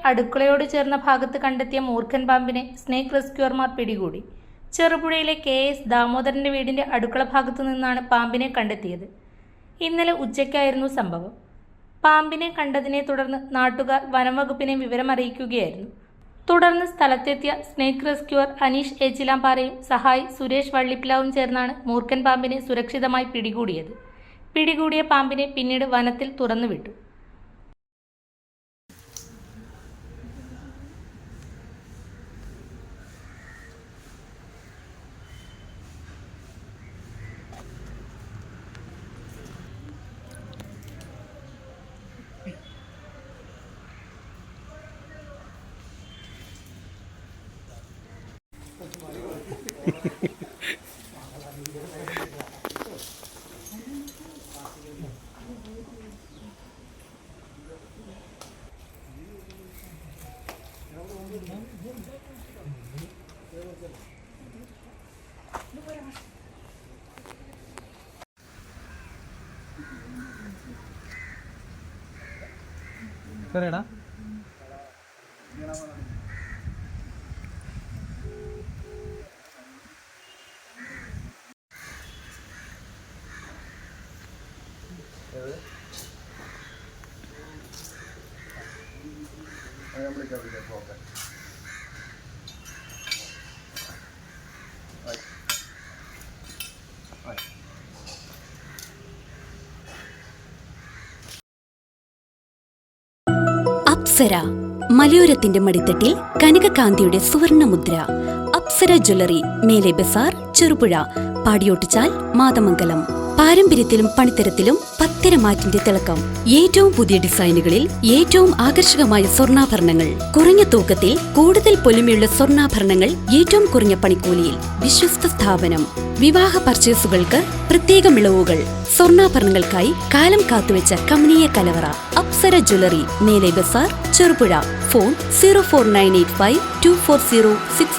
അടുക്കളയോട് ചേർന്ന ഭാഗത്ത് കണ്ടെത്തിയ മൂർഖൻ പാമ്പിനെ സ്നേക്ക് റെസ്ക്യൂർമാർ പിടികൂടി. ചെറുപുഴയിലെ KS ദാമോദരന്റെ വീടിന്റെ അടുക്കള ഭാഗത്തു നിന്നാണ് പാമ്പിനെ കണ്ടെത്തിയത്. ഇന്നലെ ഉച്ചയ്ക്കായിരുന്നു സംഭവം. പാമ്പിനെ കണ്ടതിനെ തുടർന്ന് നാട്ടുകാർ വനംവകുപ്പിനെ വിവരമറിയിക്കുകയായിരുന്നു. തുടർന്ന് സ്ഥലത്തെത്തിയ സ്നേക്ക് റെസ്ക്യൂർ അനീഷ് ഏച്ചിലാംപാറയും സഹായി സുരേഷ് വള്ളിപ്പിലാവും ചേർന്നാണ് മൂർഖൻ പാമ്പിനെ സുരക്ഷിതമായി പിടികൂടിയത്. പിടികൂടിയ പാമ്പിനെ പിന്നീട് വനത്തിൽ തുറന്നുവിട്ടു. സരേടാ അപ്സര മലയോരത്തിന്റെ മടിത്തട്ടിൽ കനകകാന്തിയുടെ സുവർണമുദ്ര. അപ്സര ജ്വല്ലറി, മേലെ ബസാർ, ചെറുപുഴ, പാടിയോട്ടുചാൽ, മാതമംഗലം. പാരമ്പര്യത്തിലും പണിത്തരത്തിലും പത്തരമാറ്റിന്റെ തിളക്കം. ഏറ്റവും പുതിയ ഡിസൈനുകളിൽ ഏറ്റവും ആകർഷകമായ സ്വർണ്ണാഭരണങ്ങൾ. കുറഞ്ഞ തൂക്കത്തിൽ കൂടുതൽ പൊലിമയുള്ള സ്വർണ്ണാഭരണങ്ങൾ ഏറ്റവും കുറഞ്ഞ പണിക്കൂലിയിൽ. വിശ്വസ്ത സ്ഥാപനം. വിവാഹ പർച്ചേസുകൾക്ക് പ്രത്യേക ഇളവുകൾ. സ്വർണ്ണാഭരണങ്ങൾക്കായി കാലം കാത്തുവെച്ച കമനീയ കലവറ. അപ്സര ജ്വല്ലറി, മേലെ ബസാർ, ചെറുപുഴ. ഫോൺ 04985 24065.